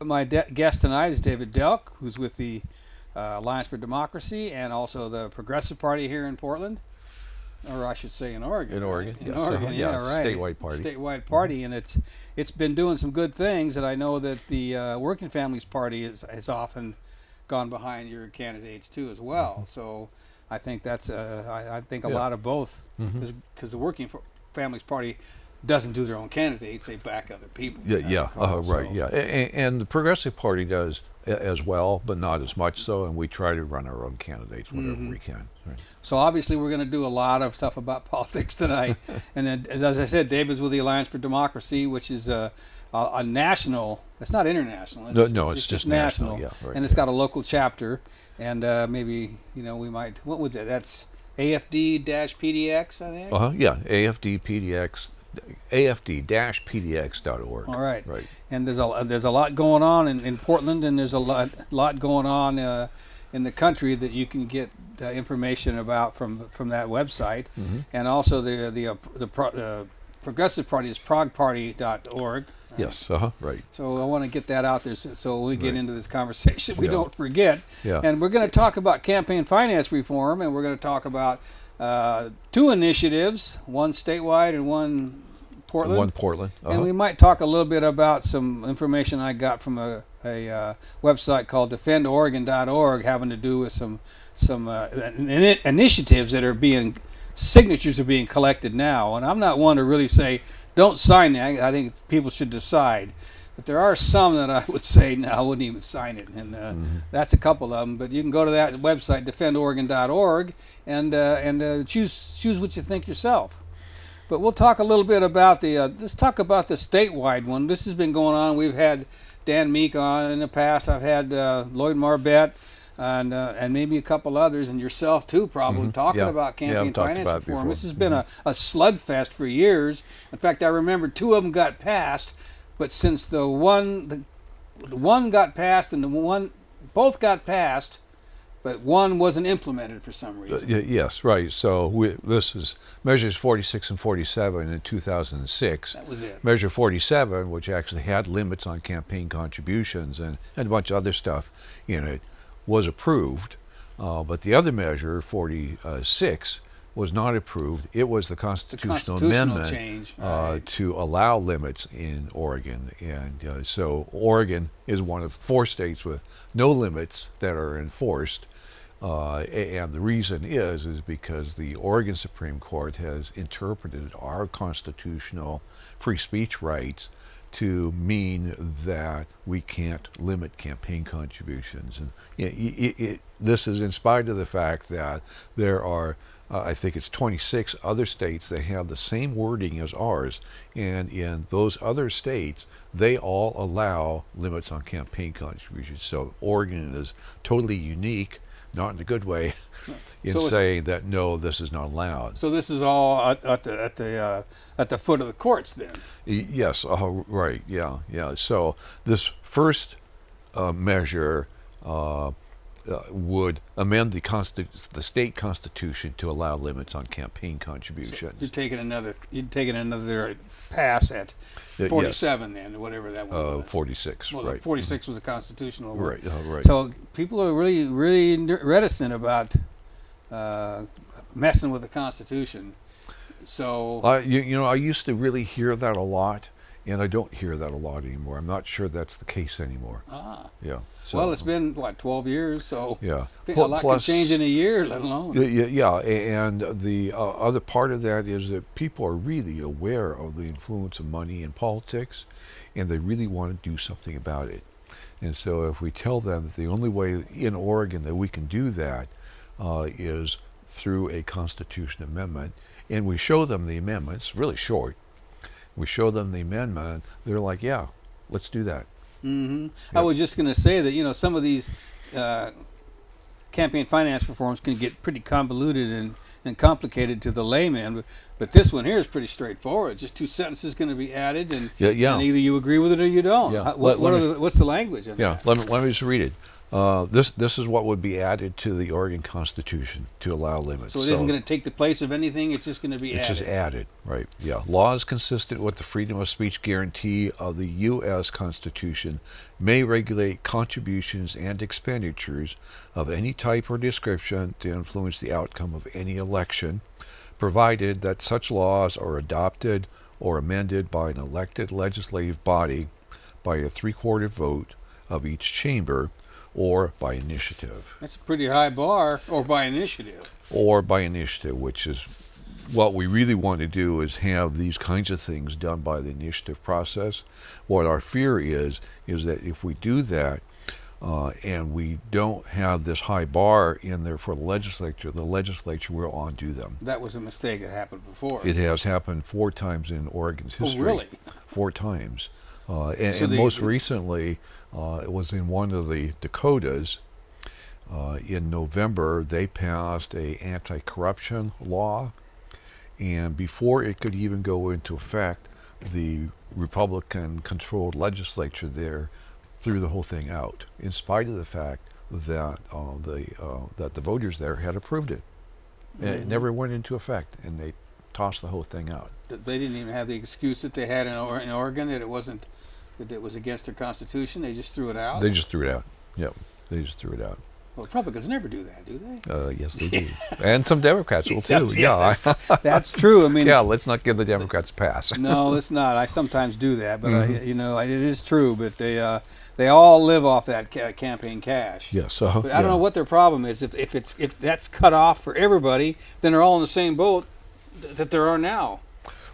My guest tonight is David Delk, who's with the Alliance for Democracy and also the Progressive Party here in Portland, or I should say in Oregon. In Oregon, right? yes. In Oregon, yeah, right. Statewide party. Statewide party, and it's been doing some good things, and I know that the Working Families Party has often gone behind your candidates too as well. So I think that's I think a lot of both, because the Working Families Party doesn't do their own candidates; they back other people. Right. Yeah, and the Progressive Party does as well, but not as much so. And we try to run our own candidates whenever we can. Right. So obviously, we're going to do a lot of stuff about politics tonight. And then, as I said, David's with the Alliance for Democracy, which is a national. It's not international. It's just national. Yeah, right, and it's got a local chapter. And maybe we might. What was that? That's AFD-PDX, I think. Yeah, AFD-PDX.org. All right. Right. And there's a lot going on in Portland, and there's a lot going on in the country that you can get information about from that website. And also the Progressive Party is progparty.org. Right? Yes. Right. So I want to get that out there so when we get into this conversation we don't forget. Yeah. And we're going to talk about campaign finance reform, and we're going to talk about two initiatives, one statewide and one Portland. One Portland. And we might talk a little bit about some information I got from a website called defendoregon.org having to do with some initiatives that signatures are being collected now. And I'm not one to really say, don't sign that. I think people should decide. But there are some that I would say, no, I wouldn't even sign it. And that's a couple of them. But you can go to that website, defendoregon.org, and choose what you think yourself. But we'll talk a little bit about let's talk about the statewide one. This has been going on. We've had Dan Meek on in the past. I've had Lloyd Marbett and maybe a couple others, and yourself too, probably, talking about campaign finance reform. This has been a slugfest for years. In fact, I remember two of them got passed, but since the one got passed and both got passed, but one wasn't implemented for some reason. Yes, right. So this is Measures 46 and 47 in 2006. That was it. Measure 47, which actually had limits on campaign contributions and a bunch of other stuff in it, was approved. But the other measure, 46, was not approved. It was the constitutional amendment change, right, to allow limits in Oregon. And so Oregon is one of 4 states with no limits that are enforced. And the reason is because the Oregon Supreme Court has interpreted our constitutional free speech rights to mean that we can't limit campaign contributions. And this is in spite of the fact that there are, I think it's 26 other states that have the same wording as ours. And in those other states, they all allow limits on campaign contributions. So Oregon is totally unique, not in a good way, in saying that no, this is not allowed. So this is all at the foot of the courts, then. Yes, right, yeah. So this first measure would amend the state constitution to allow limits on campaign contributions. So you're taking another pass at 47, yes. Then, whatever that one was. 46, well, right. 46 was a constitutional one. Right, right. So people are really reticent about messing with the Constitution. So I used to really hear that a lot, and I don't hear that a lot anymore. I'm not sure that's the case anymore. Yeah. So, well, it's been 12 years, so yeah. I think a lot can change in a year, let alone. Yeah, and the other part of that is that people are really aware of the influence of money in politics, and they really want to do something about it. And so if we tell them that the only way in Oregon that we can do that is through a Constitution amendment, and we show them the amendments, really short, we show them the amendment, they're like, yeah, let's do that. Mm-hmm. Yep. I was just going to say that, some of these campaign finance reforms can get pretty convoluted and complicated to the layman, but this one here is pretty straightforward. Just 2 sentences going to be added, and, and either you agree with it or you don't. Yeah. What's the language? Let me just read it. This is what would be added to the Oregon Constitution to allow limits. So it isn't going to take the place of anything. It's just going to be it's added. just added, right? Yeah. Laws consistent with the freedom of speech guarantee of the U.S. Constitution may regulate contributions and expenditures of any type or description to influence the outcome of any election, provided that such laws are adopted or amended by an elected legislative body by a three-quarter vote of each chamber, or by initiative. That's a pretty high bar, or by initiative. Or by initiative, which is what we really want to do, is have these kinds of things done by the initiative process. What our fear is that if we do that, and we don't have this high bar in there for the legislature will undo them. That was a mistake that happened before. It has happened 4 times in Oregon's history. Oh, really? 4 times. And most recently, it was in one of the Dakotas. In November, they passed a anti-corruption law, and before it could even go into effect, the Republican-controlled legislature there threw the whole thing out, in spite of the fact that the voters there had approved it. And it never went into effect, and they tossed the whole thing out. They didn't even have the excuse that they had in Oregon that it was against their constitution. They just threw it out. They just threw it out. Yep, they just threw it out. Well, Republicans never do that, do they? Yes, they do, and some Democrats will too. Yeah, that's true. I mean, yeah, let's not give the Democrats a pass. No, let's not. I sometimes do that, but it is true. But they all live off that campaign cash. Yes, but I don't know what their problem is. If that's cut off for everybody, then they're all in the same boat that there are now.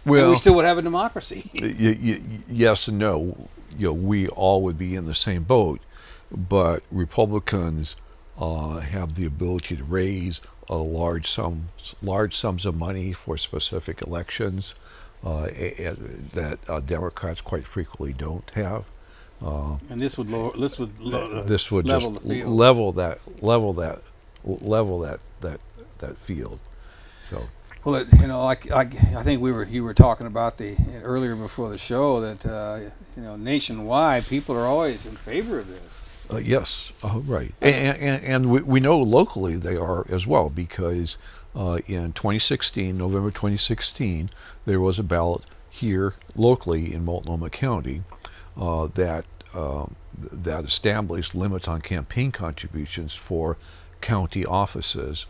Well, and we still would have a democracy. Yes and no. We all would be in the same boat, but Republicans have the ability to raise large sums of money for specific elections that Democrats quite frequently don't have. And this would level just the field. level that field. So. Well, I think you were talking about earlier before the show that nationwide people are always in favor of this. Yes, right, and we know locally they are as well, because in 2016, November 2016, there was a ballot here locally in Multnomah County that established limits on campaign contributions for county offices,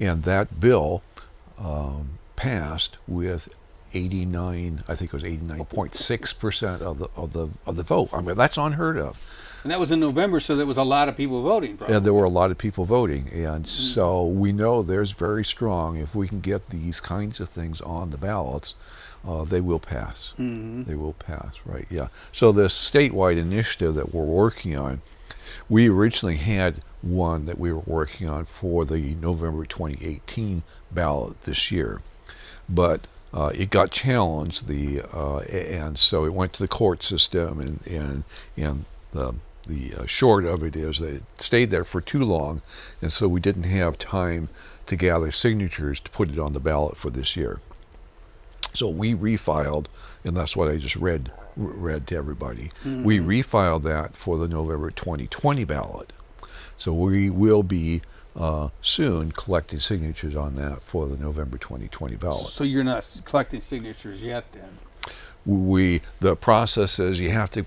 and that bill passed with 89.6% of the vote. I mean, that's unheard of. And that was in November, so there was a lot of people voting, probably. And there were a lot of people voting, and so we know there's very strong, if we can get these kinds of things on the ballots, they will pass. Mm-hmm. They will pass, right, yeah. So this statewide initiative that we're working on, we originally had one that we were working on for the November 2018 ballot this year, but it got challenged, and so it went to the court system, and the short of it is that it stayed there for too long, and so we didn't have time to gather signatures to put it on the ballot for this year. So we refiled, and that's what I just read to everybody. Mm-hmm. We refiled that for the November 2020 ballot. So we will be soon collecting signatures on that for the November 2020 ballot. So you're not collecting signatures yet, then? The process is you have to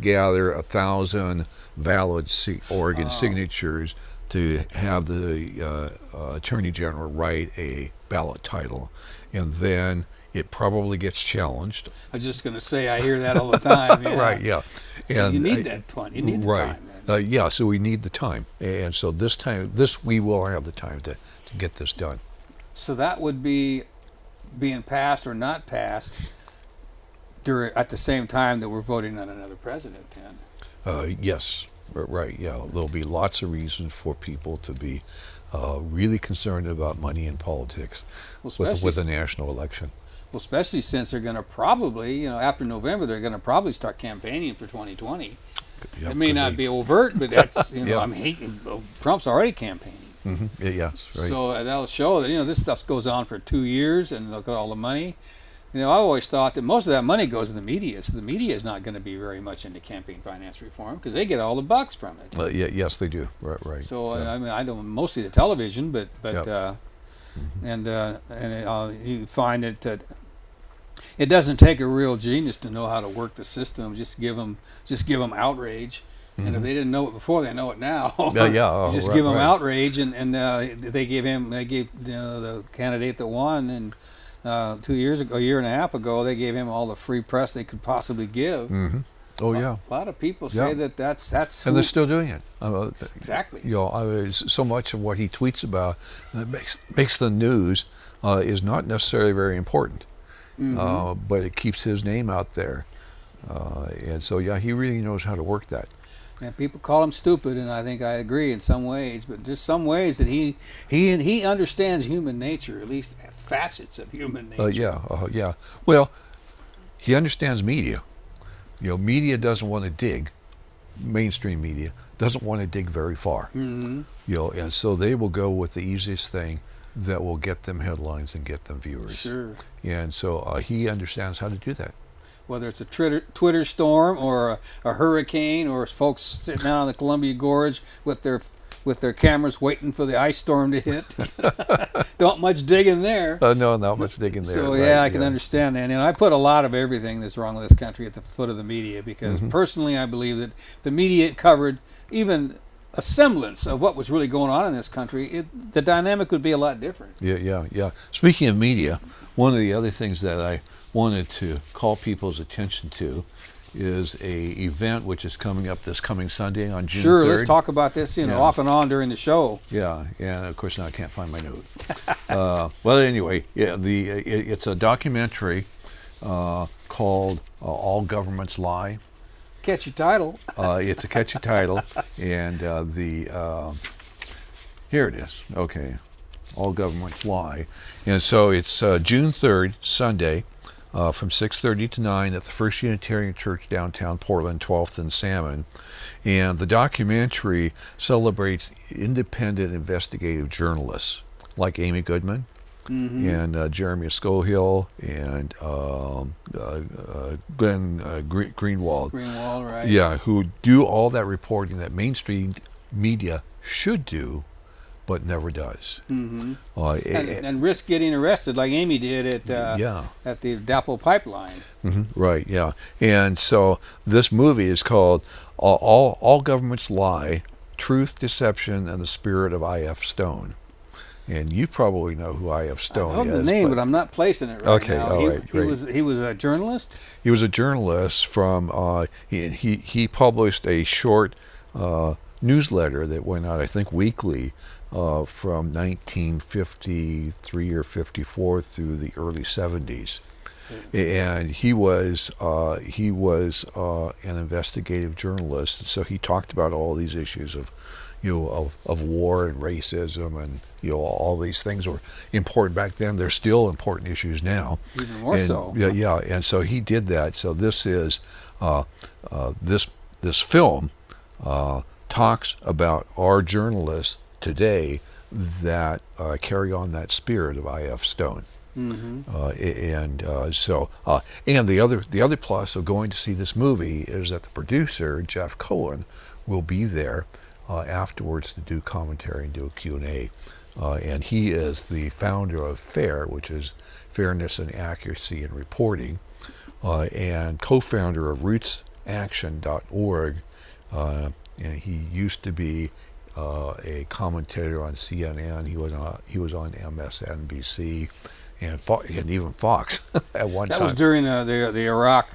gather 1,000 valid Oregon signatures to have the Attorney General write a ballot title, and then it probably gets challenged. I was just going to say, I hear that all the time. Yeah. Right, yeah. So you need that time. You need the right. time. Yeah, so we need the time, and so this we will have the time to get this done. So that would be being passed or not passed at the same time that we're voting on another president, then. Yes, right. Yeah, there'll be lots of reasons for people to be really concerned about money in politics with a national election. Well, especially since they're going to probably, after November, they're going to probably start campaigning for 2020. Yep, it may not be overt, but that's, yep. I mean, Trump's already campaigning. Mm-hmm. Yes, right. So that'll show that, this stuff goes on for 2 years, and look at all the money. I always thought that most of that money goes to the media, so the media is not going to be very much into campaign finance reform because they get all the bucks from it. Yes, they do. Right. So Yeah. I mean, I don't mostly the television, but Yep. you find that it doesn't take a real genius to know how to work the system. Just give them outrage. And if they didn't know it before, they know it now. Just give them outrage, and they gave the candidate that won, and a year and a half ago, they gave him all the free press they could possibly give. Mm-hmm. Oh yeah. A lot of people say that's and they're still doing it. Exactly. So much of what he tweets about that makes the news is not necessarily very important, but it keeps his name out there, and so he really knows how to work that. And people call him stupid, and I think I agree in some ways, but just some ways that he understands human nature, at least facets of human nature. Well, he understands media. Media doesn't want to dig. Mainstream media doesn't want to dig very far. Mm-hmm. And so they will go with the easiest thing that will get them headlines and get them viewers. Sure. And so he understands how to do that. Whether it's a Twitter storm or a hurricane, or folks sitting out on the Columbia Gorge with their cameras waiting for the ice storm to hit. Don't much digging there. No, not much digging there. So right, I can understand that. And I put a lot of everything that's wrong with this country at the foot of the media, because personally I believe that the media covered even a semblance of what was really going on in this country, the dynamic would be a lot different. Yeah. Speaking of media, one of the other things that I wanted to call people's attention to is a event which is coming up this coming Sunday on June 3rd. Sure, let's talk about this, off and on during the show. Yeah, and of course now I can't find my note. Well, anyway, it's a documentary called All Governments Lie. Catchy title. It's a catchy title, and here it is. Okay, All Governments Lie, and so it's June 3rd, Sunday. From 6:30 to 9 at the First Unitarian Church downtown Portland, 12th and Salmon. And the documentary celebrates independent investigative journalists like Amy Goodman and Jeremy Scohill and Glenn Greenwald. Greenwald, right. Yeah, who do all that reporting that mainstream media should do, but never does. And risk getting arrested like Amy did at the DAPL pipeline. Right, yeah. And so this movie is called All Governments Lie, Truth, Deception, and the Spirit of I.F. Stone. And you probably know who I.F. Stone is. I know the name, but I'm not placing it right now. All right, He was a journalist? He was a journalist from, he published a short newsletter that went out, I think, weekly, from 1953 or 54 through the early 70s, and he was an investigative journalist. So he talked about all these issues of war and racism, and all these things were important back then. They're still important issues now, even more so. Yeah. And so he did that. So this is this film talks about our journalists today that carry on that spirit of I.F. Stone. And the other plus of going to see this movie is that the producer, Jeff Cohen, will be there afterwards to do commentary and do a Q&A. And he is the founder of FAIR, which is Fairness and Accuracy in Reporting, and co-founder of RootsAction.org. And he used to be a commentator on CNN. He was on MSNBC and even Fox at one time. That was during the Iraq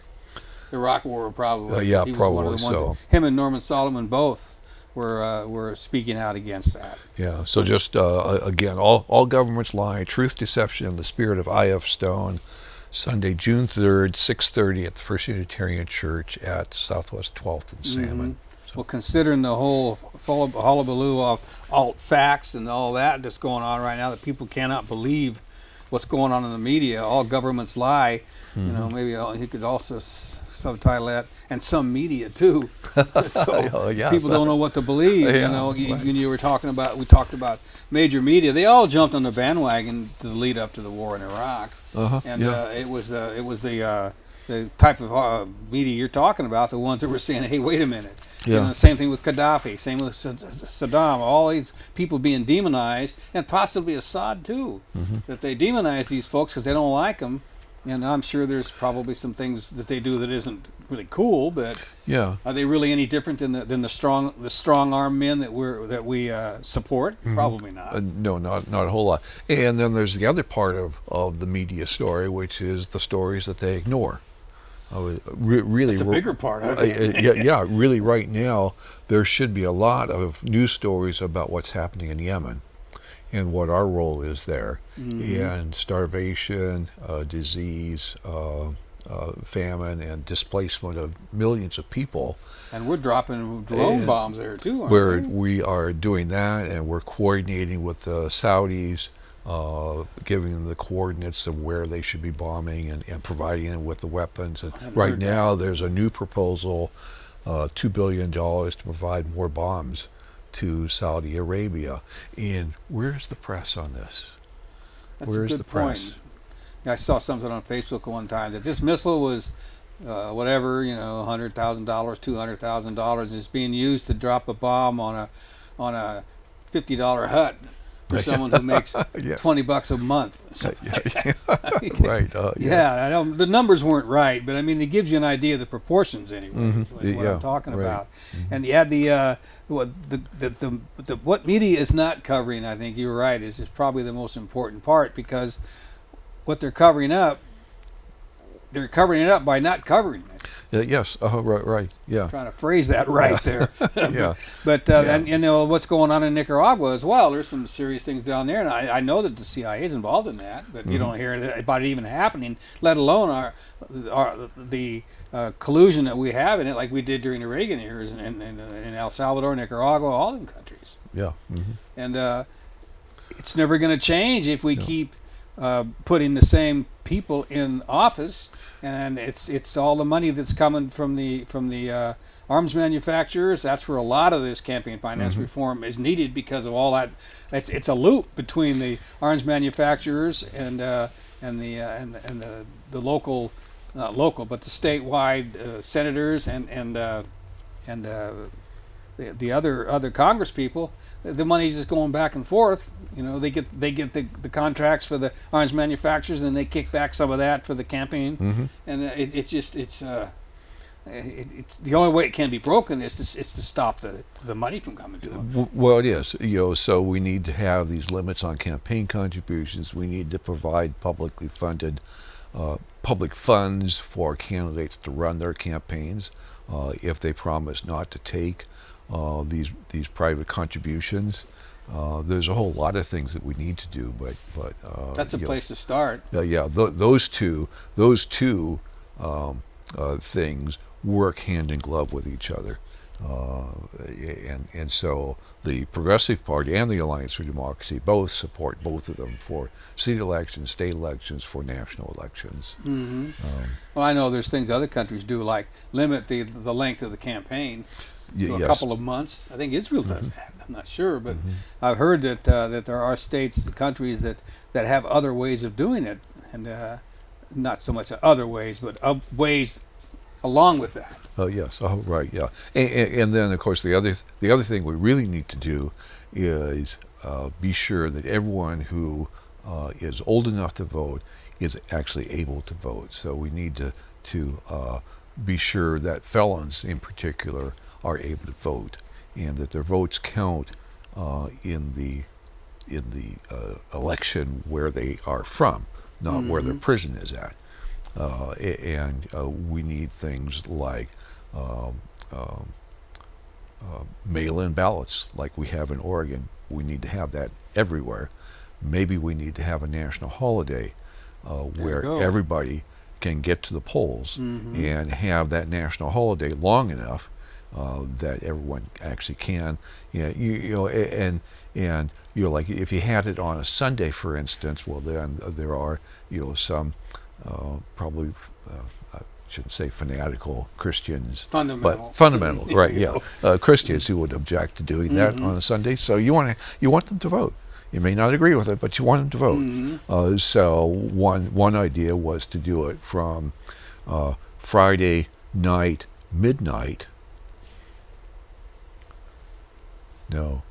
War, probably. Yeah, he was probably one of the ones so. Him and Norman Solomon both were speaking out against that. Yeah. So just again, all governments lie, truth, deception, and the spirit of I.F. Stone. Sunday, June 3rd, 6:30 at the First Unitarian Church at Southwest 12th and Salmon. Well, considering the whole hullabaloo of alt facts and all that that's going on right now, that people cannot believe what's going on in the media, all governments lie. Maybe he could also subtitle that, and some media too. So people don't know what to believe. We talked about major media. They all jumped on the bandwagon to the lead up to the war in Iraq. and Yeah. it was the type of media you're talking about, the ones that were saying, "Hey, wait a minute." Yeah. You know, same thing with Gaddafi, same with Saddam. All these people being demonized, and possibly Assad too. That they demonize these folks because they don't like them, and I'm sure there's probably some things that they do that isn't really cool. But Yeah. are they really any different than the strong arm men that we support? Probably not. No, not a whole lot. And then there's the other part of the media story, which is the stories that they ignore. Really, It's a bigger part of yeah. Really, right now there should be a lot of news stories about what's happening in Yemen and what our role is there, and starvation, disease, famine, and displacement of millions of people. And we're dropping drone bombs there too, aren't Where we? we are doing that, and we're coordinating with the Saudis, giving them the coordinates of where they should be bombing, and providing them with the weapons. And right now, there's a new proposal, $2 billion to provide more bombs to Saudi Arabia. And where's the press on this? That's Where's a good the press? point. I saw something on Facebook one time that this missile was whatever, $100,000, $200,000 is being used to drop a bomb on a $50 hut for someone who makes Yes. $20 a month. Right. Yeah, I know the numbers weren't right, but I mean it gives you an idea of the proportions anyway. Is what I'm talking right. about. And you had what media is not covering. I think you're right. Is probably the most important part, because what they're covering up by not covering it. Yes. Right. Yeah. Trying to phrase that right there. Yeah. But and what's going on in Nicaragua as well. There's some serious things down there, and I know that the CIA is involved in that, but you don't hear about it even happening. Let alone the collusion that we have in it, like we did during the Reagan years in El Salvador, Nicaragua, all them countries. Yeah. And it's never going to change if we keep putting the same people in office, and it's all the money that's coming from the arms manufacturers. That's where a lot of this campaign finance reform is needed, because of all that. It's a loop between the arms manufacturers and the local, not local, but the statewide senators and the other Congress people. The money's just going back and forth. They get the contracts for the arms manufacturers, and they kick back some of that for the campaign. And it's the only way it can be broken is to stop the money from coming to them. Well, it is. So we need to have these limits on campaign contributions. We need to provide publicly funded public funds for candidates to run their campaigns if they promise not to take these private contributions. There's a whole lot of things that we need to do, but that's a place to start. Those two things work hand in glove with each other, and so the Progressive Party and the Alliance for Democracy both support both of them for city elections, state elections, for national elections. Well, I know there's things other countries do, like limit the length of the campaign to a couple of months. I think Israel does that. I'm not sure, but I've heard that there are states, countries that have other ways of doing it, and not so much other ways, but ways along with that. Oh yes, right, yeah, and then of course the other thing we really need to do is be sure that everyone who is old enough to vote is actually able to vote. So we need to be sure that felons in particular are able to vote, and that their votes count in the election where they are from, not where their prison is at. And we need things like mail-in ballots, like we have in Oregon. We need to have that everywhere. Maybe we need to have a national holiday where everybody can get to the polls and have that national holiday long enough that everyone actually can. And like if you had it on a Sunday, for instance, well then there are some probably I shouldn't say fanatical Christians, but fundamental, right? Yeah, Christians who would object to doing that on a Sunday. So you want them to vote, You may not agree with it, but you want them to vote. Mm-hmm. So one idea was to do it from Friday night midnight. No,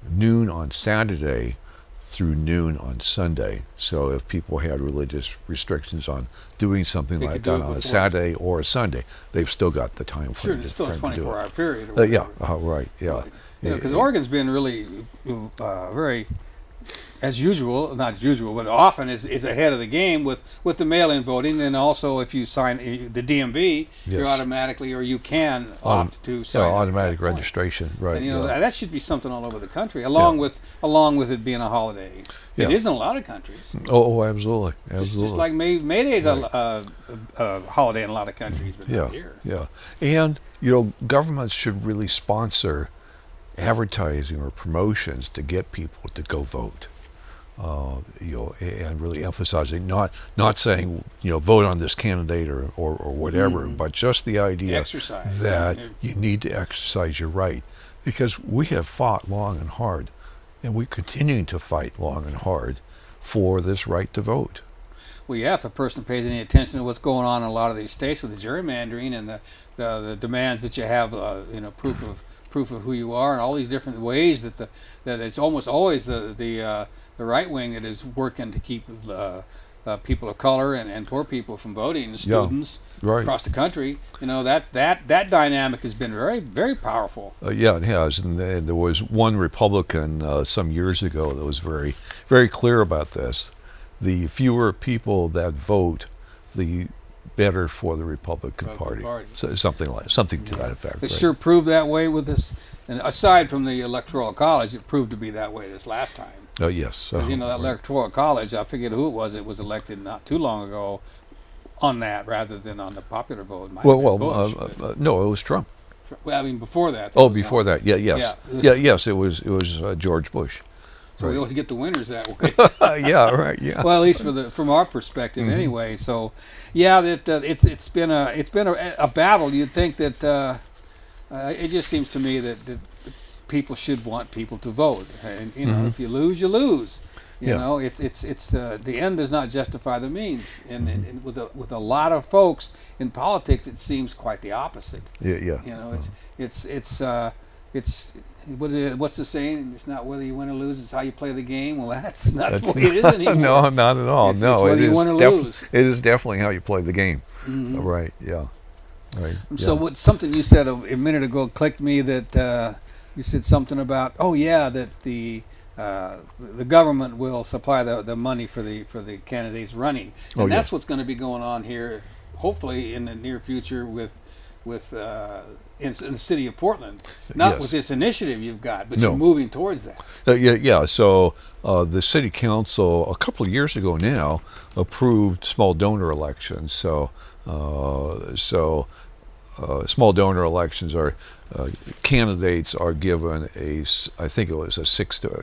noon on Saturday through noon on Sunday. So if people had religious restrictions on doing something They like could do that it on a before. Saturday or a Sunday, they've still got the time Sure, frame it's still a frame to do 24-hour period. Or it. Yeah, whatever. right, yeah. Because Oregon's been really very, as usual, not as usual, but often is ahead of the game with the mail-in voting. And also, if you sign the DMV, you're Yes. automatically, or you can opt to sign it at automatic that point. registration, right? And yeah. that should be something all over the country, along with it being a holiday. Yeah. It is in a lot of countries. Oh, absolutely, absolutely. Just like May Day's a holiday in a lot of countries, but Yeah, not here. yeah. And, governments should really sponsor advertising or promotions to get people to go vote. And really emphasizing, not saying, vote on this candidate or whatever, but just the idea Exercise. that you need to exercise your right. Because we have fought long and hard, and we're continuing to fight long and hard for this right to vote. Well, yeah, if a person pays any attention to what's going on in a lot of these states with the gerrymandering and the demands that you have, proof of who you are, and all these different ways that it's almost always the right wing that is working to keep people of color and poor people from voting, and students right. across the country. That dynamic has been very, very powerful. Yeah, it has. And there was one Republican some years ago that was very, very clear about this. The fewer people that vote, the better for the Republican Party. So something to that effect. It right? sure proved that way with this. And aside from the Electoral College, it proved to be that way this last time. Yes. Because that Electoral College, I forget who it was elected not too long ago on that rather than on the popular vote. Well, Bush, no, it was Trump. well, I mean, before that. Oh, before that, yes. Yes, it was George Bush. So we ought to get the winners that way. Yeah, right. Yeah. Well, at least from our perspective, anyway. So, yeah, it's been a battle. You'd think that it just seems to me that people should want people to vote, and if you lose, you lose. You know, it's the end does not justify the means, and with a lot of folks in politics, it seems quite the opposite. Yeah. It's what's the saying? It's not whether you win or lose; it's how you play the game. Well, that's not the way it is anymore. No, not at all. It's whether you win or lose. It is definitely how you play the game. Right. Yeah. Right. So something you said a minute ago clicked me that you said something about that the government will supply the money for the candidates running, and that's what's going to be going on here, hopefully in the near future with in the city of Portland. Not with this initiative you've got, but you're moving towards that. Yeah. So the city council a couple of years ago now approved small donor elections. So small donor elections are candidates are given I think it was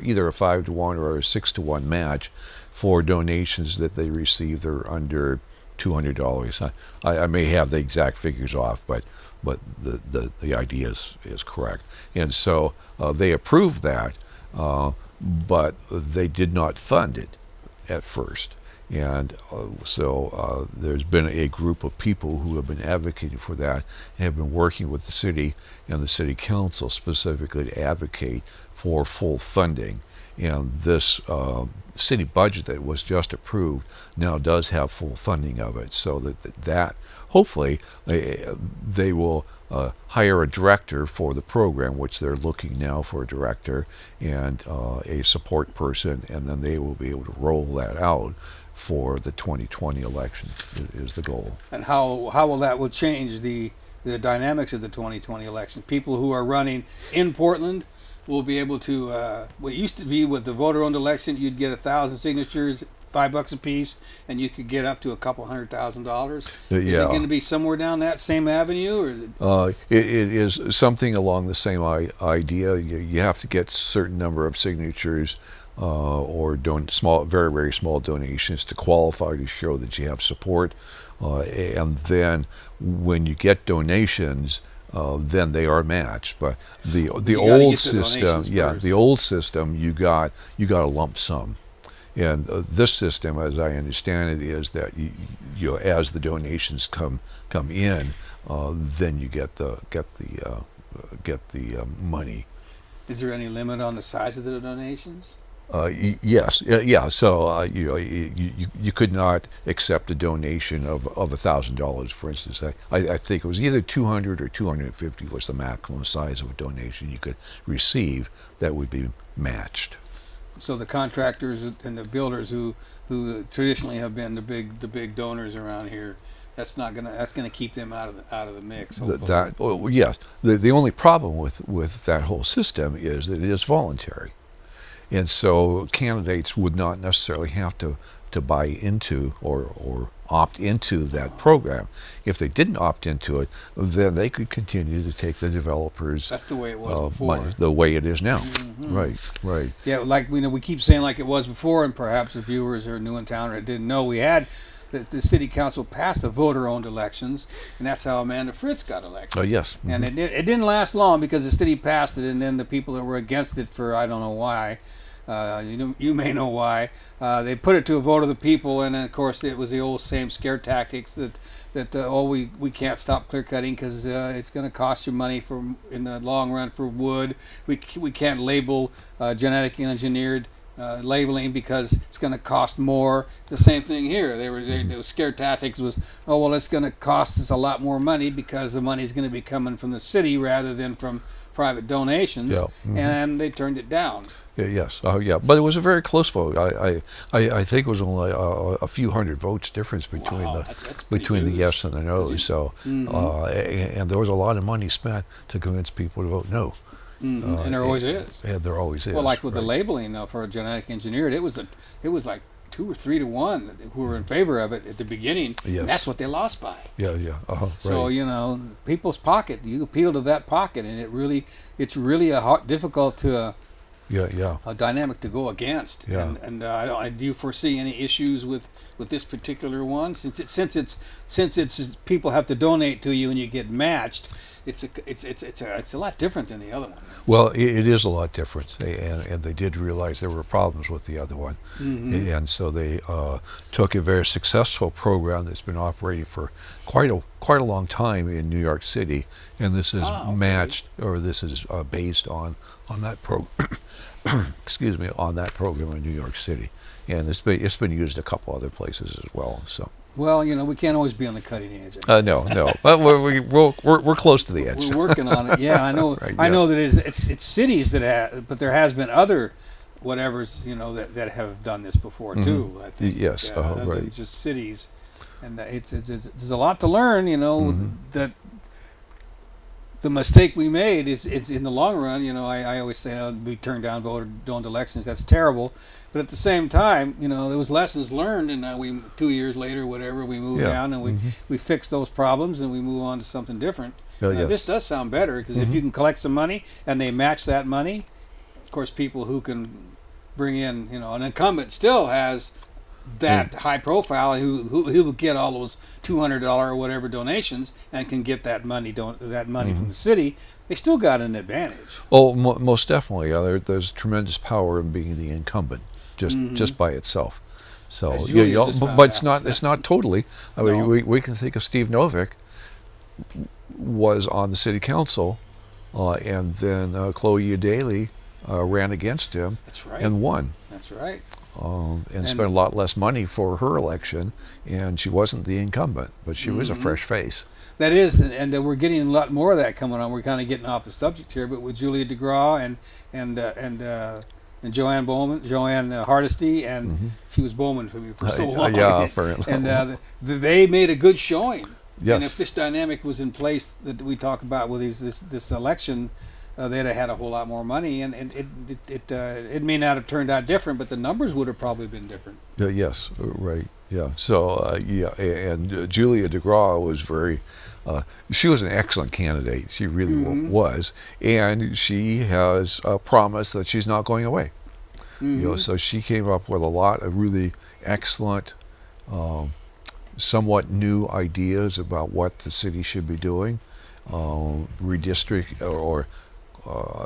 either a 5-to-1 or a 6-to-1 match for donations that they receive. They're under $200. I may have the exact figures off, but the idea is correct. And so they approved that, but they did not fund it at first. And so there's been a group of people who have been advocating for that and have been working with the city and the city council specifically to advocate for full funding. And this city budget that was just approved now does have full funding of it, so that hopefully they will hire a director for the program, which they're looking now for a director and a support person, and then they will be able to roll that out for the 2020 election is the goal. And how will that change the dynamics of the 2020 election? People who are running in Portland will be able to, what used to be with the voter-owned election, you'd get 1,000 signatures, $5 a piece, and you could get up to a couple $100,000. Is it going to be somewhere down that same avenue, or it is something along the same idea. You have to get a certain number of signatures or very, very small donations to qualify to show that you have support. And then when you get donations, then they are matched. But the You gotta old get the system, donations yeah, first. the old system, you got a lump sum. And this system, as I understand it, is that as the donations come in, then you get the money. Is there any limit on the size of the donations? Yes, yeah. So you could not accept a donation of $1,000, for instance. I think it was either 200 or 250 was the maximum size of a donation you could receive that would be matched. So the contractors and the builders who traditionally have been the big donors around here, that's gonna keep them out of the mix. Hopefully. Yes. The only problem with that whole system is that it is voluntary. And so candidates would not necessarily have to buy into or opt into that program. If they didn't opt into it, then they could continue to take the developers. That's the way it was before. Money, the way it is now. Mm-hmm. Right. Yeah, like we keep saying like it was before, and perhaps the viewers are new in town or didn't know, we had the city council passed the voter-owned elections, and that's how Amanda Fritz got elected. Oh yes. And it didn't last long because the city passed it, and then the people that were against it for I don't know why. You may know why. They put it to a vote of the people, and of course it was the old same scare tactics that we can't stop clear cutting because it's going to cost you money in the long run for wood. We can't label genetically engineered labeling because it's going to cost more. The same thing here. The scare tactics was, oh well, it's going to cost us a lot more money because the money's going to be coming from the city rather than from private donations. Yeah. And they turned it down. Yes. Yeah. But it was a very close vote. I think it was only a few hundred votes difference between that's between the huge. yes and the no. So and there was a lot of money spent to convince people to vote no. And there always is. Yeah, there always is. Well, like with the labeling for genetic engineered, it was like 2 or 3 to 1 who were in favor of it at the beginning. Yes. And that's what they lost by. Yeah. So right. People's pocket. You appeal to that pocket, and it's really difficult to a dynamic to go against. Yeah. And do you foresee any issues with this particular one since it's people have to donate to you and you get matched? It's a lot different than the other one. Well, it is a lot different, and they did realize there were problems with the other one, and so they took a very successful program that's been operating for quite a long time in New York City, and this is matched, or this is based on that excuse me, on that program in New York City, and it's been used a couple other places as well. So. Well, we can't always be on the cutting edge. No, but we're close to the edge. We're working on it. Yeah, I know. Right, I know that it's cities that have, but there has been other whatevers that have done this before too. I think. Yes, right. Just cities, and it's there's a lot to learn. That the mistake we made is in the long run. I always say we turn down voter-owned elections. That's terrible. But at the same time, there was lessons learned, and we 2 years later, whatever, we moved down and we fixed those problems and we move on to something different. Yes. This does sound better because if you can collect some money and they match that money, of course, people who can bring in, an incumbent still has that high profile who will get all those $200 or whatever donations and can get that money from the city. They still got an advantage. Oh, most definitely. There's tremendous power in being the incumbent. Just by itself, so but it's not totally. I mean, we can think of Steve Novick was on the city council, and then Chloe Daly ran against him. That's right. And won. That's right. And spent a lot less money for her election, and she wasn't the incumbent, but she was a fresh face. That is, and we're getting a lot more of that coming on. We're kind of getting off the subject here, but with Julia DeGraw and Joanne Hardesty, and she was Bowman for me for so long. And they made a good showing. Yes. And if this dynamic was in place that we talk about with this election, they'd have had a whole lot more money, and it may not have turned out different, but the numbers would have probably been different. Yes, right. Yeah. So and Julia DeGraw was she was an excellent candidate. She really was, and she has promised that she's not going away. So she came up with a lot of really excellent, somewhat new ideas about what the city should be doing, redistrict or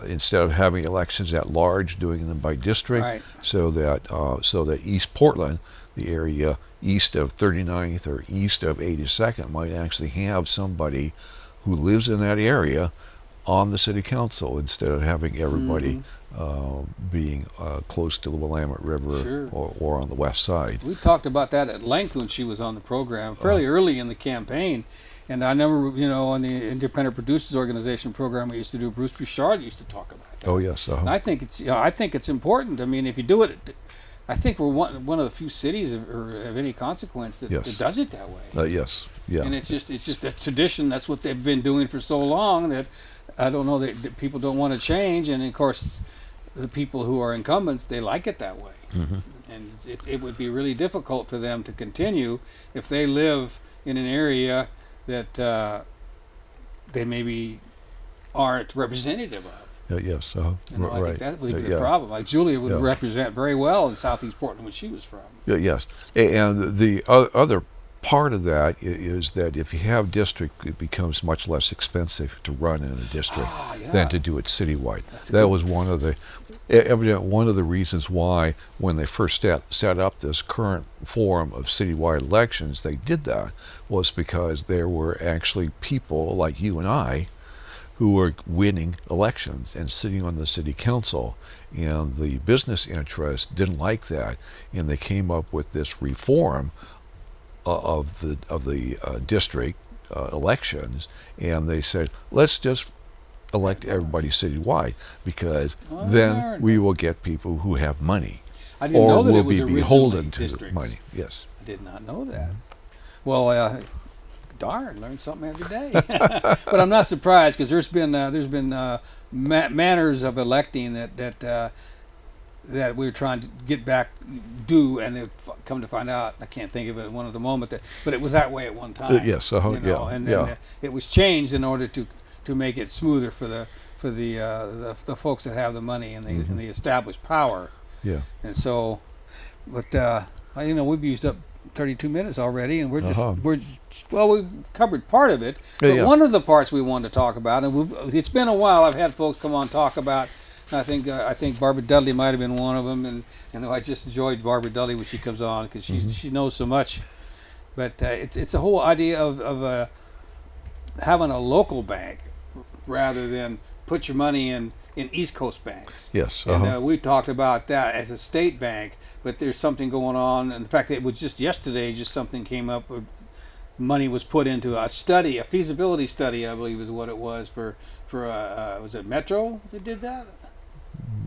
instead of having elections at large, doing them by district, Right. so that East Portland, the area east of 39th or east of 82nd, might actually have somebody who lives in that area on the city council instead of having everybody being close to the Willamette River Sure. or on the west side. We talked about that at length when she was on the program, fairly early in the campaign. And I remember, on the Independent Producers Organization program we used to do, Bruce Bouchard used to talk about that. Oh yes, And I think it's important. I mean, if you do it, I think we're one of the few cities of any consequence that does it that way. yes, yeah. And it's just a tradition. That's what they've been doing for so long that I don't know that people don't want to change. And of course, the people who are incumbents, they like it that way. Mm-hmm. And it would be really difficult for them to continue if they live in an area that they maybe aren't representative of. Yes, I right. think that would be the problem. Like Julia would represent very well in Southeast Portland, where she was from. Yes, and the other part of that is that if you have district, it becomes much less expensive to run in a district than to do it citywide. That was one of the reasons why when they first set up this current form of citywide elections, they did that was because there were actually people like you and I who were winning elections and sitting on the city council, and the business interests didn't like that, and they came up with this reform of the district elections, and they said, let's just elect everybody citywide, because then we will get people who have money, I didn't know that will it was be originally beholden to districts. money. Yes. I did not know that. Well, darn, learn something every day. But I'm not surprised, because there's been manners of electing that we were trying to get back, and it come to find out, I can't think of it at one of the moment, but it was that way at one time. Yes, and it was changed in order to make it smoother for the folks that have the money and the established power. Yeah. And so, but we've used up 32 minutes already, and we've covered part of it. But one of the parts we wanted to talk about, and it's been a while. I've had folks come on talk about. I think Barbara Dudley might have been one of them, and I just enjoyed Barbara Dudley when she comes on, because she knows so much. But it's a whole idea of having a local bank rather than put your money in East Coast banks. Yes. And we talked about that as a state bank, but there's something going on. And in fact, it was just yesterday, something came up. Money was put into a feasibility study, I believe is what it was, for was it Metro that did that?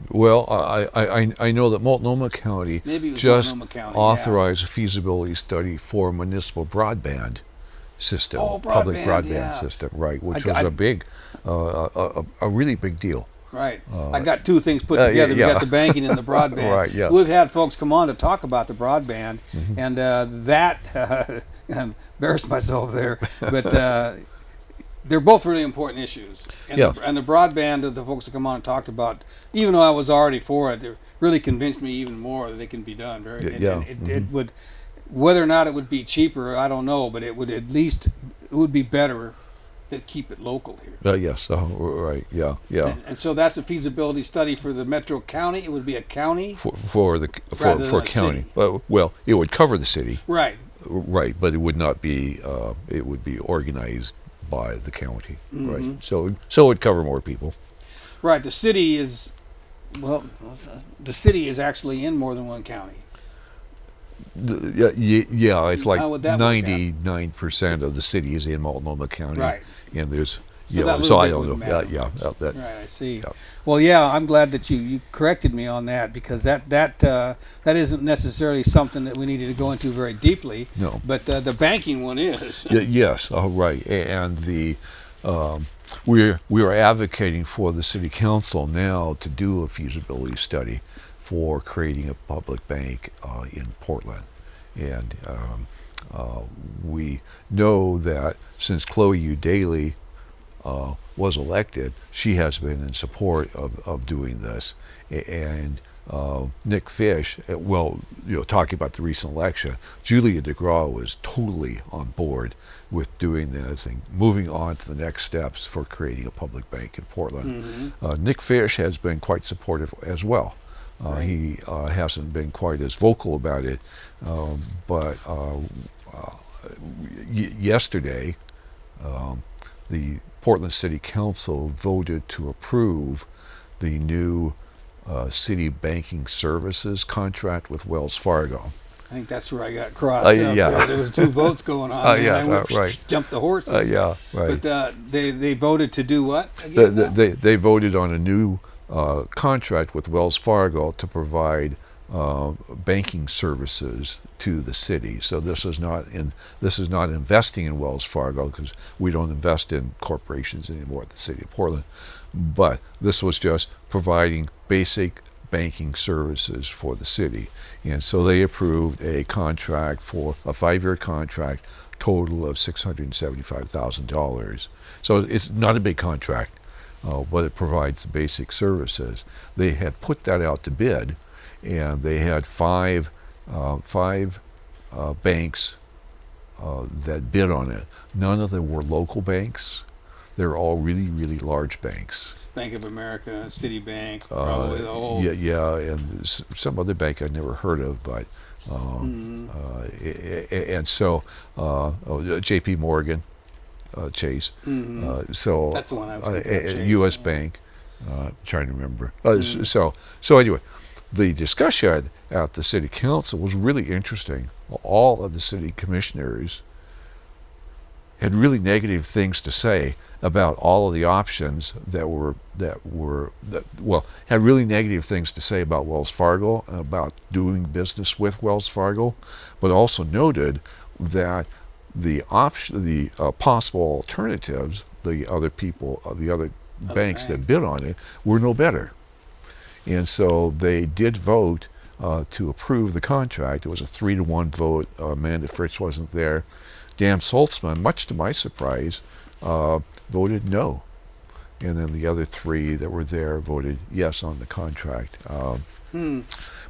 Well, I know that Multnomah County just Multnomah County, authorized a feasibility study for a municipal broadband system, public broadband system, right, which was a really big deal. Right. I got two things put together. We got the banking and the broadband. Right, yeah. We've had folks come on to talk about the broadband, and that embarrassed myself there, but they're both really important issues. And, and the broadband that the folks that come on and talked about, even though I was already for it, it really convinced me even more that it can be done. It would, whether or not it would be cheaper, I don't know, but it would be better to keep it local here. Yes, right, yeah. And so that's a feasibility study for the Metro County. It would be a county for county. Well, it would cover the city. Right. Right, but it would not be. It would be organized by the county, right? So it would cover more people. Right. The city is actually in more than one county. It's like 99% of the city is in Multnomah County, right? And there's so I don't know. Right, I see. Yeah. Well, I'm glad that you corrected me on that, because that isn't necessarily something that we needed to go into very deeply. No. But the banking one is. Yes. Right. And we are advocating for the city council now to do a feasibility study for creating a public bank in Portland, and we know that since Chloe U. Daly was elected, she has been in support of doing this, and Nick Fish, talking about the recent election, Julia DeGraw was totally on board with doing this and moving on to the next steps for creating a public bank in Portland. Nick Fish has been quite supportive as well. He hasn't been quite as vocal about it, but yesterday, the Portland City Council voted to approve the new city banking services contract with Wells Fargo. I think that's where I got crossed up. Yeah. There was 2 votes going on. Yeah, I went, right. Jumped the horses. Yeah, right. But they voted to do what again? They voted on a new contract with Wells Fargo to provide banking services to the city. So this is not investing in Wells Fargo, because we don't invest in corporations anymore at the city of Portland. But this was just providing basic banking services for the city. And so they approved a contract for a 5-year contract, total of $675,000. So it's not a big contract, but it provides the basic services. They had put that out to bid, and they had five banks that bid on it. None of them were local banks. They're all really, really large banks. Bank of America, Citibank, probably the whole. Yeah, and some other bank I'd never heard of, but and so J.P. Morgan, Chase. So That's the one I was thinking of, Chase. U.S. Bank. Trying to remember. So anyway, the discussion at the city council was really interesting. All of the city commissioners had really negative things to say about all of the options had really negative things to say about Wells Fargo, about doing business with Wells Fargo, but also noted that the possible alternatives, the other banks that bid on it, were no better. And so they did vote to approve the contract. It was a 3-1 vote. Amanda Fritz wasn't there. Dan Saltzman, much to my surprise, voted no. And then the other 3 that were there voted yes on the contract.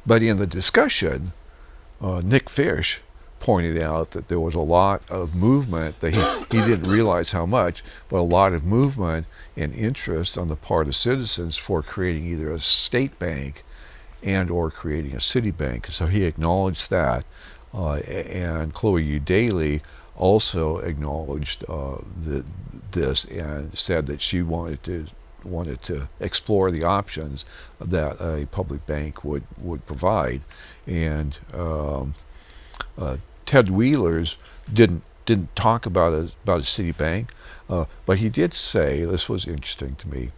But in the discussion, Nick Fish pointed out that there was a lot of movement, that he didn't realize how much, but a lot of movement and interest on the part of citizens for creating either a state bank and or creating a city bank. So he acknowledged that. And Chloe Udaly also acknowledged this and said that she wanted to explore the options that a public bank would provide. And Ted Wheelers didn't talk about a city bank, but he did say, this was interesting to me,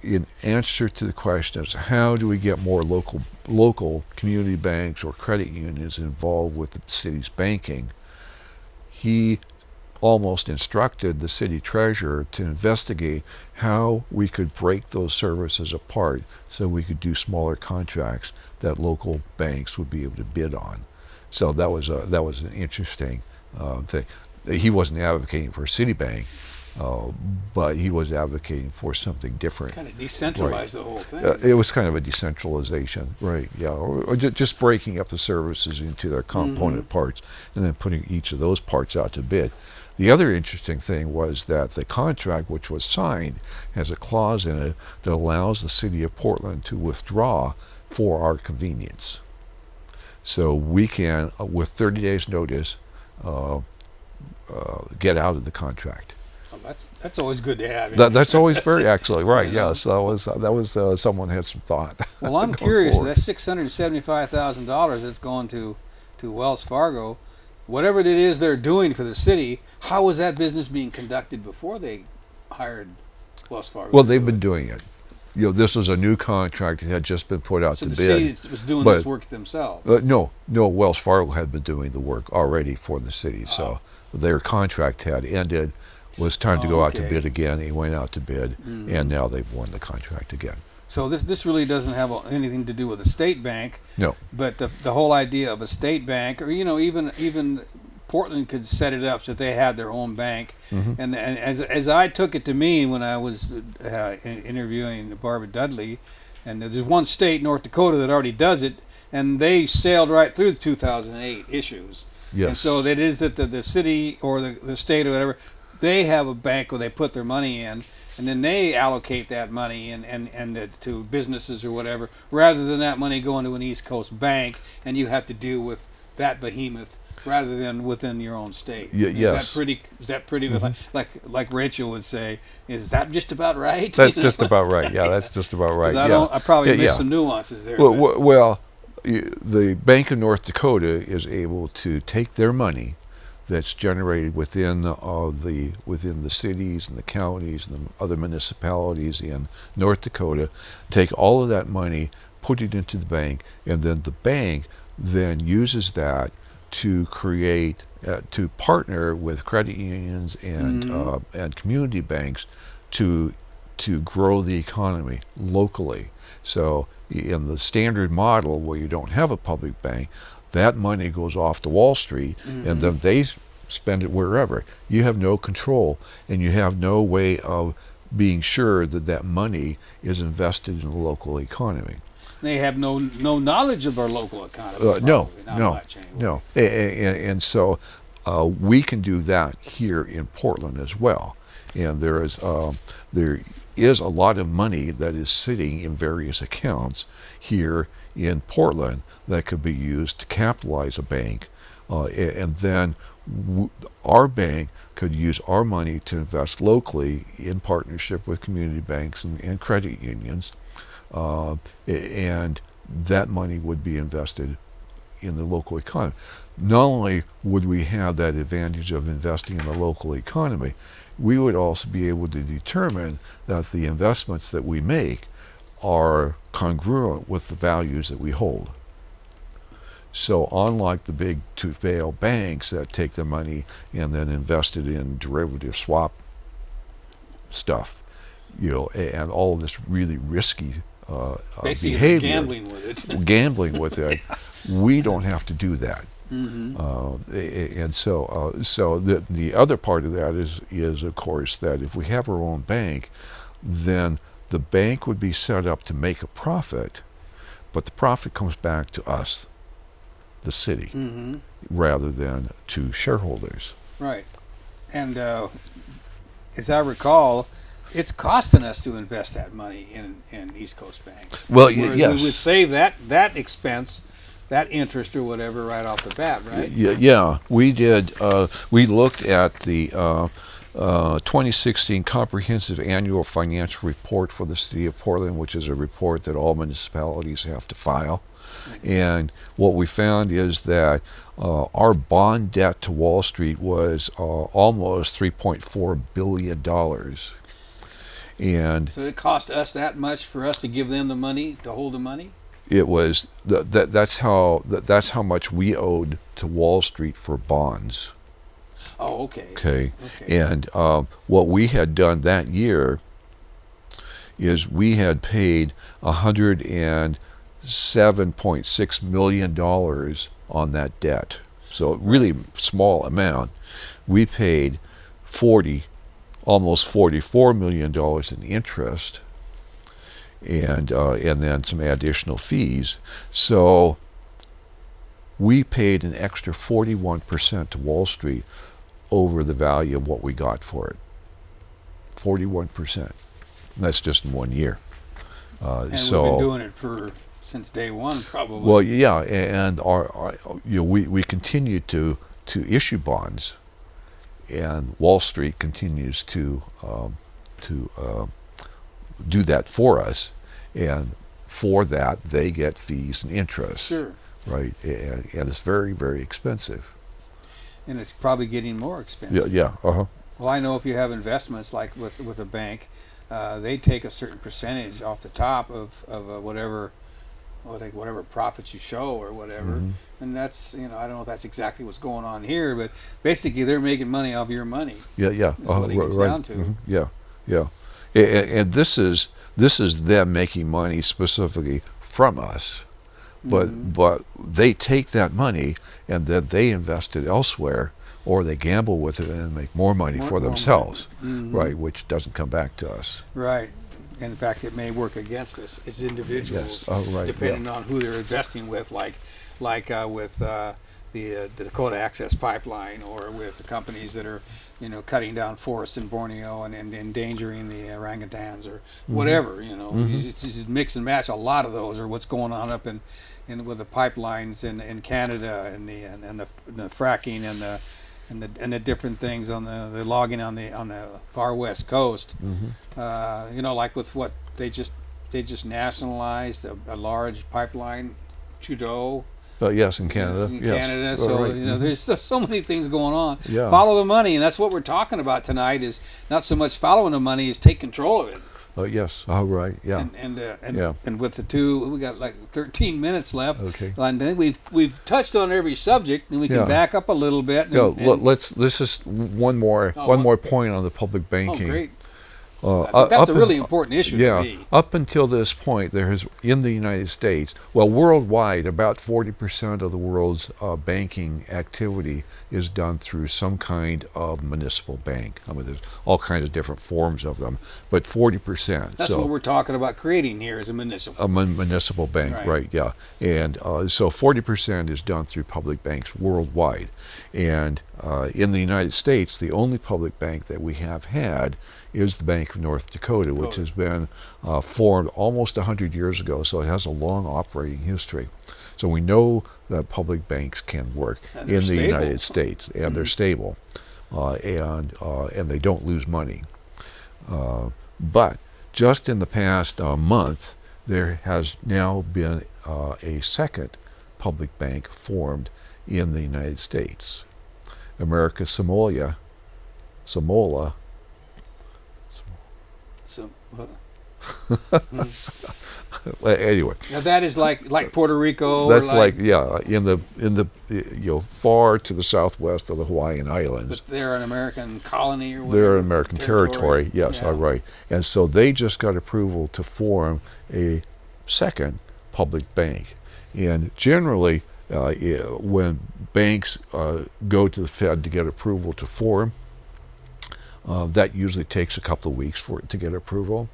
in answer to the question as how do we get more local community banks or credit unions involved with the city's banking, he almost instructed the city treasurer to investigate how we could break those services apart so we could do smaller contracts that local banks would be able to bid on. So that was an interesting thing. He wasn't advocating for a city bank, but he was advocating for something different. Kind of decentralize the whole thing. It was kind of a decentralization, right? Yeah, or just breaking up the services into their component parts and then putting each of those parts out to bid. The other interesting thing was that the contract, which was signed, has a clause in it that allows the city of Portland to withdraw for our convenience. So we can, with 30 days notice, get out of the contract. Well, that's always good to have. That's always very excellent, right? Yes, that was someone had some thought. Well, I'm curious. Forward. That $675,000 that's going to Wells Fargo, whatever it is they're doing for the city, how was that business being conducted before they hired Wells Fargo? Well, they've been doing it. This was a new contract that had just been put out to bid. So the city was doing this work themselves? No, Wells Fargo had been doing the work already for the city. So their contract had ended. It was time to go out to bid again. They went out to bid, and now they've won the contract again. So this really doesn't have anything to do with a state bank. No. But the whole idea of a state bank, or even Portland could set it up so that they had their own bank. And as I took it to mean when I was interviewing Barbara Dudley, and there's one state, North Dakota, that already does it, and they sailed right through the 2008 issues. Yes. And so that is that the city or the state or whatever, they have a bank where they put their money in, and then they allocate that money and to businesses or whatever, rather than that money going to an East Coast bank, and you have to deal with that behemoth rather than within your own state. Yes. Is that pretty like Rachel would say, is that just about right? That's just about right. Yeah, that's just about right. 'Cause I probably missed some nuances there. Well, the Bank of North Dakota is able to take their money that's generated within the cities and the counties and the other municipalities in North Dakota, take all of that money, put it into the bank, and then the bank then uses that to create, to partner with credit unions and community banks to grow the economy locally. So in the standard model where you don't have a public bank, that money goes off to Wall Street and then they spend it wherever. You have no control, and you have no way of being sure that that money is invested in the local economy. They have no knowledge of our local economy. No. Much, anyway. No. And so we can do that here in Portland as well. And there is a lot of money that is sitting in various accounts here in Portland that could be used to capitalize a bank, and then our bank could use our money to invest locally in partnership with community banks and credit unions, and that money would be invested in the local economy. Not only would we have that advantage of investing in the local economy, we would also be able to determine that the investments that we make are congruent with the values that we hold. So unlike the big to-fail banks that take the money and then invest it in derivative swap stuff, and all of this really risky basically behavior, gambling with it. We don't have to do that. And so the other part of that is of course that if we have our own bank, then the bank would be set up to make a profit, but the profit comes back to us, the city, rather than to shareholders. Right. And as I recall, it's costing us to invest that money in East Coast banks. Well, yes. We would save that expense, that interest or whatever right off the bat, right? Yeah, we did. We looked at the 2016 Comprehensive Annual Financial Report for the City of Portland, which is a report that all municipalities have to file. And what we found is that our bond debt to Wall Street was almost $3.4 billion. And so it cost us that much for us to give them the money, to hold the money? It was that's how much we owed to Wall Street for bonds. Oh, okay. Okay. And what we had done that year is we had paid $107.6 million on that debt. So a really small amount. We paid almost $44 million in interest, and then some additional fees. So we paid an extra 41% to Wall Street over the value of what we got for it. 41%. And that's just in 1 year. And we've been doing it since day one, probably. Well, yeah, and we continue to issue bonds, and Wall Street continues to do that for us, and for that they get fees and interest. Sure. Right, and it's very, very expensive. And it's probably getting more expensive. Yeah. Well, I know if you have investments like with a bank, they take a certain percentage off the top of whatever profits you show or whatever. And that's, I don't know if that's exactly what's going on here, but basically they're making money off your money. Yeah. What it gets down to. Yeah. And this is them making money specifically from us, but they take that money and then they invest it elsewhere, or they gamble with it and make more money for themselves, right? Which doesn't come back to us. Right. And in fact, it may work against us as individuals, Yes. Oh, right. depending on who they're investing with, like with the Dakota Access Pipeline, or with the companies that are, cutting down forests in Borneo and endangering the orangutans, or whatever. You just mix and match a lot of those, or what's going on up in with the pipelines in Canada, and the fracking and the different things on the logging on the far west coast. Like with what they just nationalized a large pipeline, Trudeau. Yes, in Canada. In Canada, so right. there's so many things going on. Yeah. Follow the money, and that's what we're talking about tonight. Is not so much following the money, is take control of it. Yes. Oh, right. Yeah. And with the two, we got like 13 minutes left. Okay. And then we've touched on every subject, and we can back up a little bit. Let's just one more point on the public banking. Oh, great. I think that's a really important issue to me. Up until this point, there has, in the United States, well, worldwide, about 40% of the world's banking activity is done through some kind of municipal bank. I mean, there's all kinds of different forms of them, but 40%. That's what we're talking about creating here, is a municipal. A municipal bank, right, yeah. And so 40% is done through public banks worldwide. And in the United States, the only public bank that we have had is the Bank of North Dakota, which has been formed almost 100 years ago, so it has a long operating history. So we know that public banks can work in the United States, and they're stable, and they don't lose money. But just in the past month, there has now been a second public bank formed in the United States. America Samoa. Anyway, now that is like Puerto Rico. That's in the far to the southwest of the Hawaiian Islands. But they're an American colony or whatever. They're an American territory. Yes, all right. And so they just got approval to form a second public bank. And generally, when banks go to the Fed to get approval to form, that usually takes a couple of weeks for it to get approval.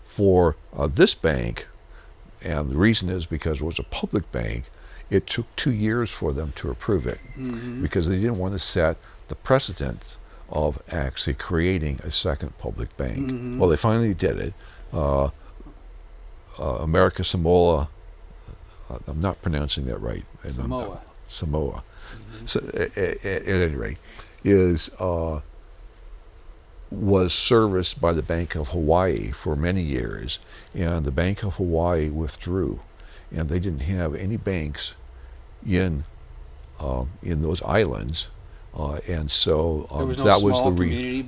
For this bank, and the reason is because it was a public bank, it took 2 years for them to approve it, because they didn't want to set the precedent of actually creating a second public bank. Well, they finally did it. America Samoa, I'm not pronouncing that right. Samoa. So, at any rate, was serviced by the Bank of Hawaii for many years, and the Bank of Hawaii withdrew, and they didn't have any banks in those islands, and so that was the reason.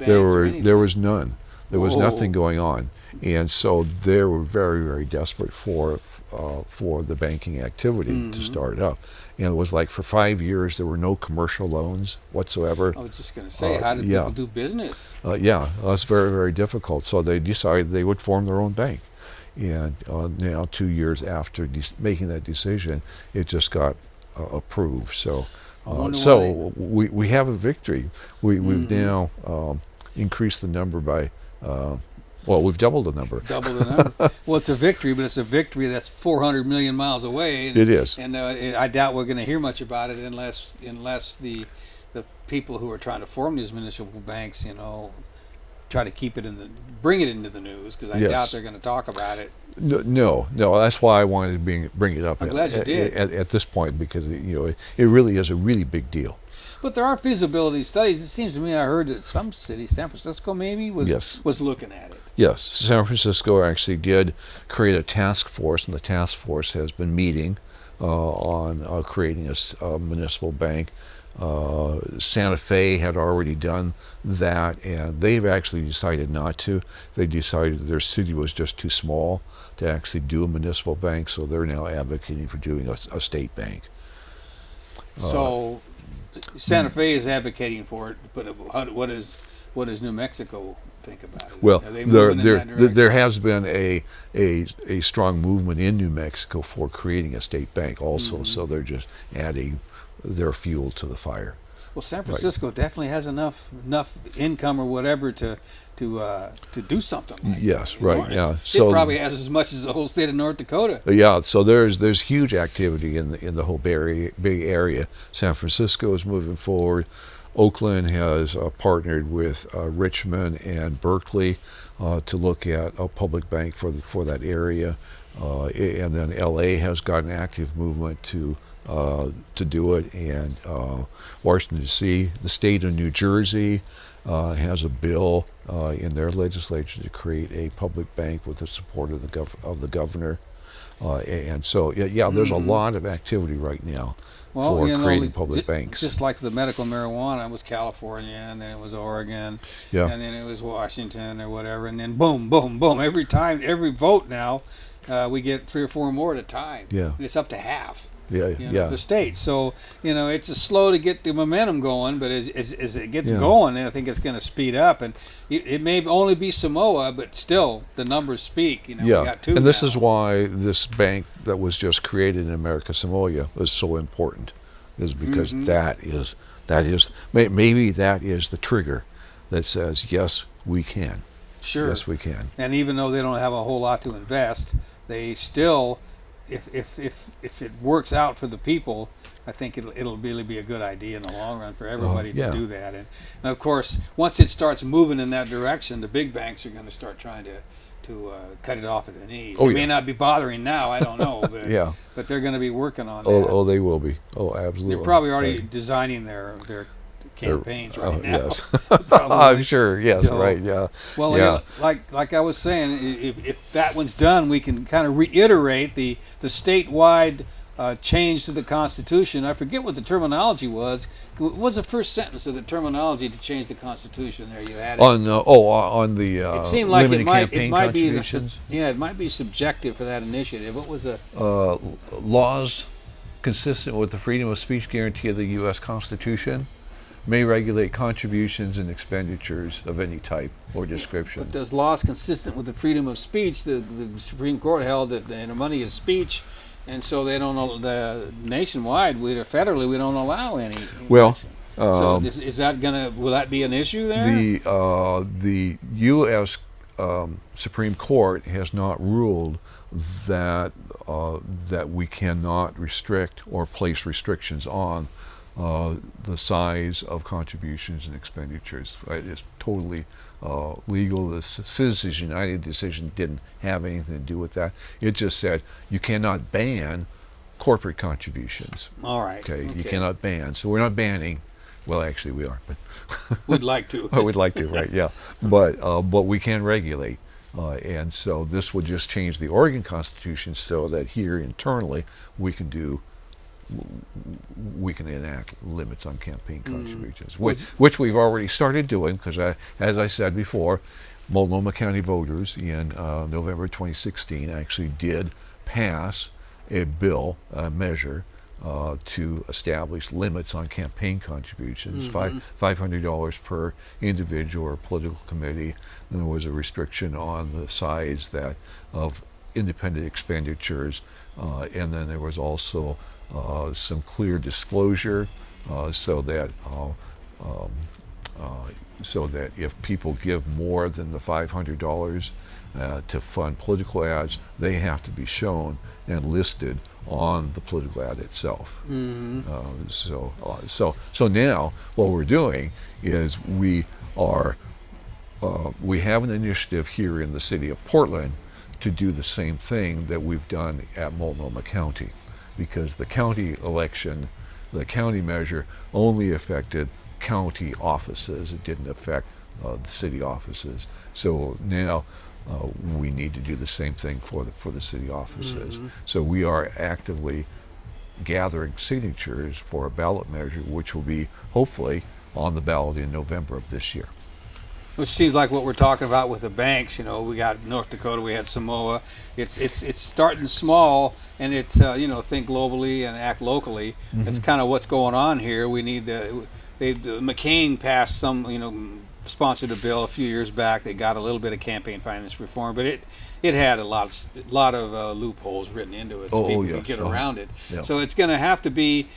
There was none. There was nothing going on, and so they were very, very desperate for the banking activity to start it up. And it was like for 5 years there were no commercial loans whatsoever. I was just going to say, how did people do business? That's very, very difficult. So they decided they would form their own bank. And now 2 years after making that decision, it just got approved. So we have a victory. We've now increased the number by we've doubled the number. Well, it's a victory, but it's a victory that's 400 million miles away. It is. And I doubt we're going to hear much about it unless the people who are trying to form these municipal banks, try to bring it into the news, because I doubt they're going to talk about it. No. That's why I wanted to bring it up. I'm glad you did. At this point, because it really is a really big deal. But there are feasibility studies. It seems to me I heard that some city, San Francisco maybe, was looking at it. Yes, San Francisco actually did create a task force, and the task force has been meeting on creating a municipal bank. Santa Fe had already done that, and they've actually decided not to. They decided their city was just too small to actually do a municipal bank, so they're now advocating for doing a state bank. So Santa Fe is advocating for it, but what is New Mexico think about it? Well, Are they moving in that direction? there has been a strong movement in New Mexico for creating a state bank also, so they're just adding their fuel to the fire. Well, San Francisco definitely has enough income or whatever to do something like Yes, that. right, yeah. So it probably has as much as the whole state of North Dakota. yeah, so there's huge activity in the whole Bay Area. San Francisco is moving forward. Oakland has partnered with Richmond and Berkeley to look at a public bank for that area, and then LA has got an active movement to do it, and Washington D.C., the state of New Jersey has a bill in their legislature to create a public bank with the support of the governor, and so there's a lot of activity right now for creating public banks. Just like the medical marijuana, it was California, and then it was Oregon, Yeah. and then it was Washington or whatever, and then boom, boom, boom. Every vote now, we get 3 or 4 more at a time. Yeah. And it's up to half. Yeah, The states. So it's slow to get the momentum going, but as it gets going, I think it's going to speed up. And it may only be Samoa, but still the numbers speak. We got 2 and this now. is why this bank that was just created in America Samoa is so important, is because that is maybe that is the trigger that says yes, we can. Sure. Yes, we can. And even though they don't have a whole lot to invest, they still, if it works out for the people, I think it'll really be a good idea in the long run for everybody to do that. And of course, once it starts moving in that direction, the big banks are going to start trying to cut it off at the knees. They may not be bothering now, I don't know, but but they're going to be working on that. Oh, they will be. Oh, absolutely. They're probably already designing their campaigns right now. Yes. Probably. I'm sure. Yes. So, right. Yeah. Well, like I was saying, if that one's done, we can kind of reiterate the statewide change to the Constitution. I forget what the terminology was. What was the first sentence of the terminology to change the Constitution? There you had it. On the it seemed like it might be contributions. it might be subjective for that initiative. What was the Laws consistent with the freedom of speech guarantee of the U.S. Constitution may regulate contributions and expenditures of any type or description. But does laws consistent with the freedom of speech? The Supreme Court held that money is speech, and so they don't. The nationwide, federally, we don't allow any. Well, so is that will that be an issue there? The U.S. Supreme Court has not ruled that we cannot restrict or place restrictions on the size of contributions and expenditures. Right? It's totally legal. The Citizens United decision didn't have anything to do with that. It just said you cannot ban corporate contributions. All right. Okay. You cannot ban. So we're not banning. Well, actually, we are, but we'd like to. We'd like to, right? Yeah, but we can regulate, and so this would just change the Oregon Constitution so that here internally we can enact limits on campaign contributions, which we've already started doing, because as I said before, Multnomah County voters in November 2016 actually did pass a bill, a measure, to establish limits on campaign contributions, $500 per individual or political committee. And there was a restriction on the size of independent expenditures, and then there was also some clear disclosure, so that if people give more than the $500 to fund political ads, they have to be shown and listed on the political ad itself. So now what we're doing is we have an initiative here in the city of Portland to do the same thing that we've done at Multnomah County, because the county election, the county measure only affected county offices. It didn't affect the city offices. So now we need to do the same thing for the city offices. So we are actively gathering signatures for a ballot measure, which will be hopefully on the ballot in November of this year. Which seems like what we're talking about with the banks. We got North Dakota, we had Samoa. It's starting small, and it's think globally and act locally. That's kind of what's going on here. We need McCain passed some sponsored a bill a few years back that got a little bit of campaign finance reform, but it had a lot of loopholes written into it, so people yes. could get around it. Yeah. So it's going to have to be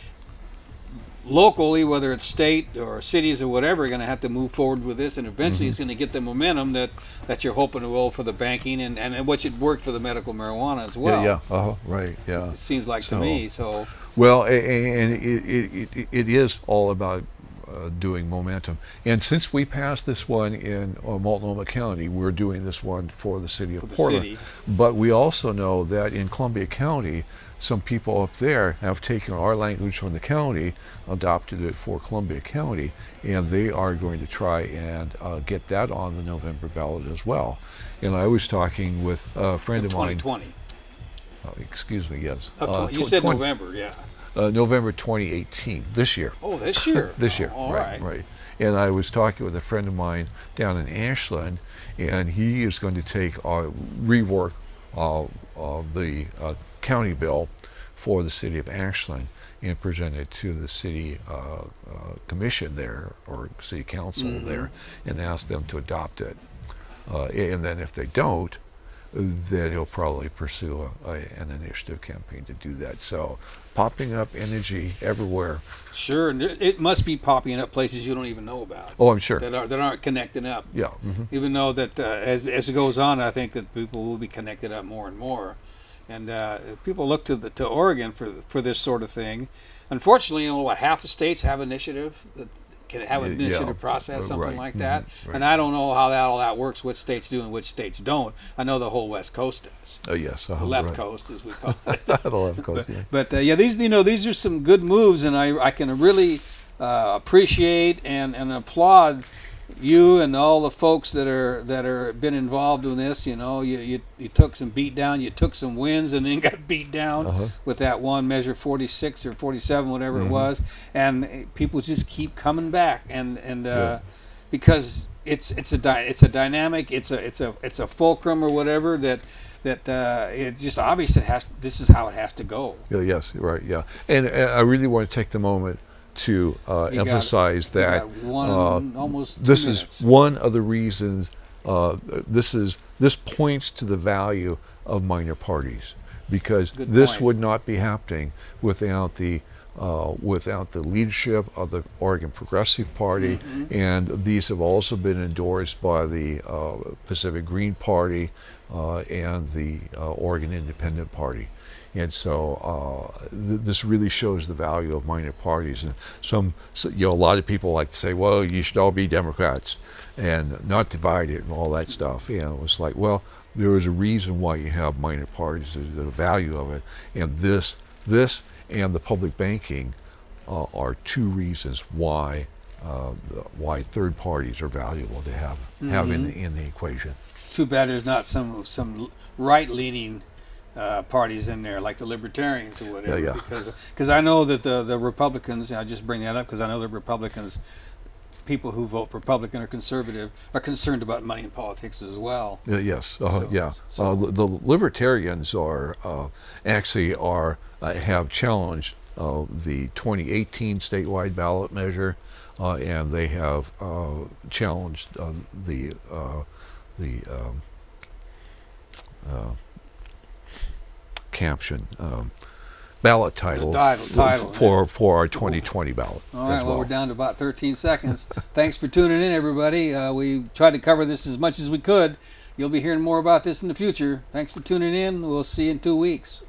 locally, whether it's state or cities or whatever, are going to have to move forward with this, and eventually it's going to get the momentum that you're hoping it will for the banking, and what should work for the medical marijuana as well. Right, yeah. It seems like to me. So well, and it is all about doing momentum. And since we passed this one in Multnomah County, we're doing this one for the city of Portland. But we also know that in Columbia County, some people up there have taken our language from the county, adopted it for Columbia County, and they are going to try and get that on the November ballot as well. And I was talking with a friend of mine. 2020. Excuse me, yes. You said November, yeah. November 2018, this year. Oh, this year. This year, all right. And I was talking with a friend of mine down in Ashland, and he is going to take rework the county bill for the city of Ashland and present it to the city commission there, or city council there, and ask them to adopt it. And then if they don't, then he'll probably pursue an initiative campaign to do that. So popping up energy everywhere. Sure, and it must be popping up places you don't even know about. Oh, I'm sure. That aren't connecting up. Yeah. Even though that as it goes on, I think that people will be connected up more and more. And if people look to Oregon for this sort of thing. Unfortunately, half the states have initiative that can have an initiative process, something like that. Right. And I don't know how all that works, which states do and which states don't. I know the whole West Coast does. Oh, yes. The left coast, as we call it. The left coast, yeah. But these are some good moves, and I can really appreciate and applaud you and all the folks that are been involved in this. You took some beat down, you took some wins, and then got beat down with that one measure 46 or 47, whatever it was, and people just keep coming back, and because it's a dynamic, it's a fulcrum or whatever that it's just obvious this is how it has to go. Yes, right, yeah. And I really want to take the moment to emphasize that this is one of the reasons. This points to the value of minor parties, because this would not be happening without the leadership of the Oregon Progressive Party, and these have also been endorsed by the Pacific Green Party and the Oregon Independent Party. And so this really shows the value of minor parties. And a lot of people like to say, well, you should all be Democrats and not divided and all that stuff. It's like, well, there is a reason why you have minor parties. There's the value of it. And this and the public banking are two reasons why third parties are valuable to have in the equation. It's too bad there's not some right-leaning parties in there, like the Libertarians or whatever, because I know that the Republicans, I just bring that up because I know the Republicans, people who vote for Republican or conservative, are concerned about money in politics as well. Yes, the Libertarians are have challenged the 2018 statewide ballot measure, and they have challenged the caption ballot title, for our 2020 ballot. All right, well, we're down to about 13 seconds. Thanks for tuning in, everybody. We tried to cover this as much as we could. You'll be hearing more about this in the future. Thanks for tuning in. We'll see you in 2 weeks.